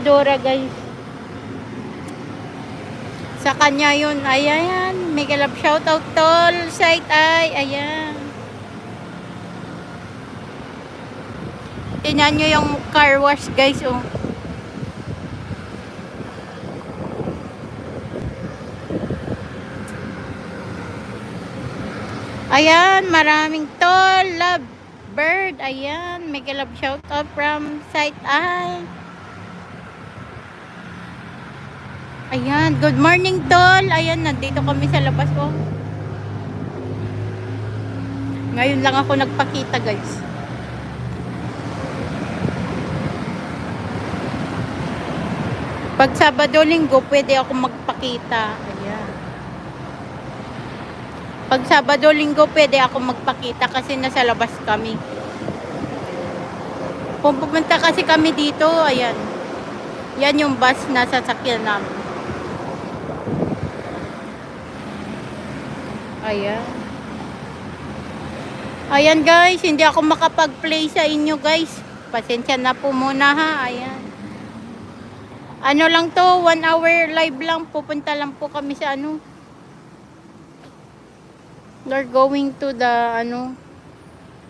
Dora guys. Sa kanya yun. Ayan. Mega love shoutout tol. Site ay. Ayan. Tingnan nyo yung car wash guys. Oh. Ayan. Maraming tol. Love bird. Ayan. Mega love shoutout from site ay. Ayan, good morning tol. Ayan, nandito kami sa labas ko. Ngayon lang ako nagpakita guys. Pag Sabado Linggo, pwede ako magpakita. Ayan. Pag Sabado Linggo, pwede ako magpakita kasi nasa labas kami. Kung pupunta kasi kami dito, ayan. Yan yung bus na sasakyan namin. Ayan. Ayan guys, hindi ako makapag-play sa inyo guys. Pasensya na po muna ha. Ayan. Ano lang to, 1 hour live lang. Pupunta lang po kami sa ano. We're going to the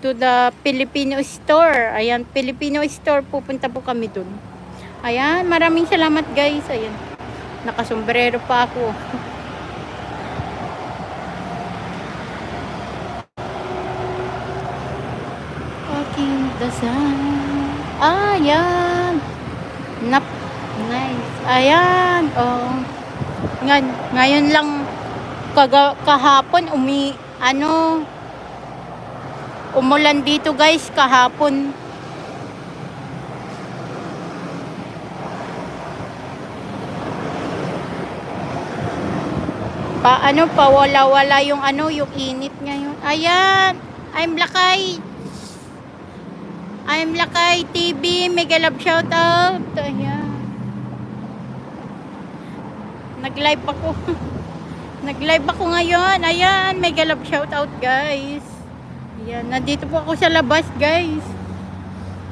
to the Filipino store. Ayan, Filipino store. Pupunta po kami dun. Ayan, maraming salamat guys. Ayan. Nakasombrero pa ako. The sun. Ayan. Nice. Ayan. Oh. Ngayon lang kahapon umulan dito guys kahapon. Wala yung yung init ngayon. Ayan. I'm Lakay TV, mega love shoutout. Ayan. Nag-live ako. Nag-live ako ngayon. Ayan, mega love shoutout guys. Ayan, nandito po ako sa labas guys.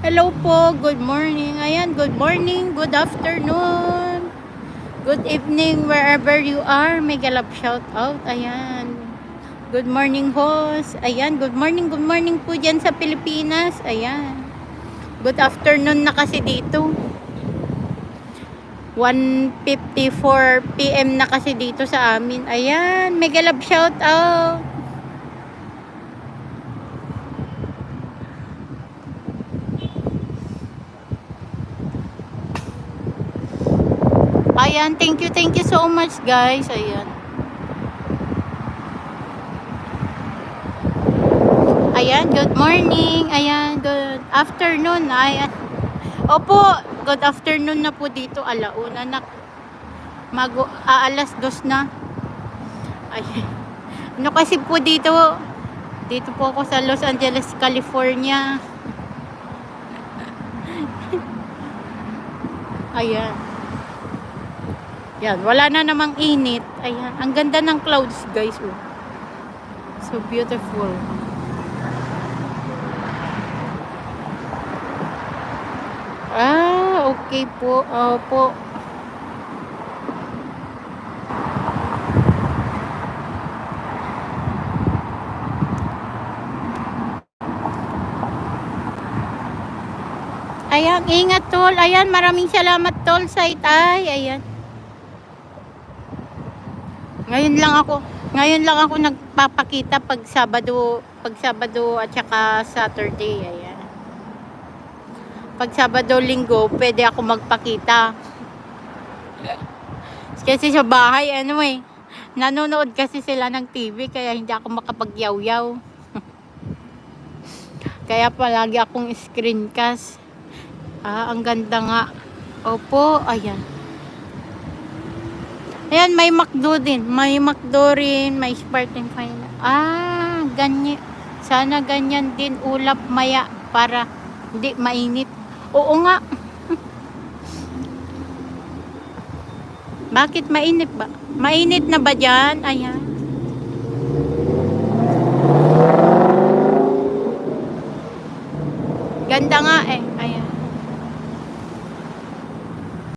Hello po, good morning. Ayan, good morning, good afternoon. Good evening wherever you are. Mega love shoutout. Ayan. Good morning host. Ayan, good morning po dyan sa Pilipinas. Ayan. Good afternoon na kasi dito. 1:54 PM na kasi dito sa amin. Ayan, mega love shout out. Ayan, thank you so much guys. Ayan. Ayan, good morning. Ayan, good afternoon. Ayan. Opo, good afternoon na po dito. Alauna na. Alas 2 na. Ayan. Ano kasi po dito? Dito po ako sa Los Angeles, California. Ayan. Yan, wala na namang init. Ayan, ang ganda ng clouds guys. Oh. So beautiful. Okay po. Opo. Ayan, ingat tol. Ayan, maraming salamat tol sa itay. Ayan. Ngayon lang ako nagpapakita pag Sabado at saka Saturday. Ayan. Pag Sabado, Linggo, pwede ako magpakita. Kasi sa bahay, nanonood kasi sila ng TV, kaya hindi ako makapagyaw-yaw. Kaya palagi akong screencast. Ang ganda nga. Opo, ayan. Ayan, may McDo din. May McDo rin, may Spartan Final. Ganyan. Sana ganyan din ulap maya para hindi mainit. Oo nga. Bakit mainit ba? Mainit na ba dyan? Ayan. Ganda nga eh.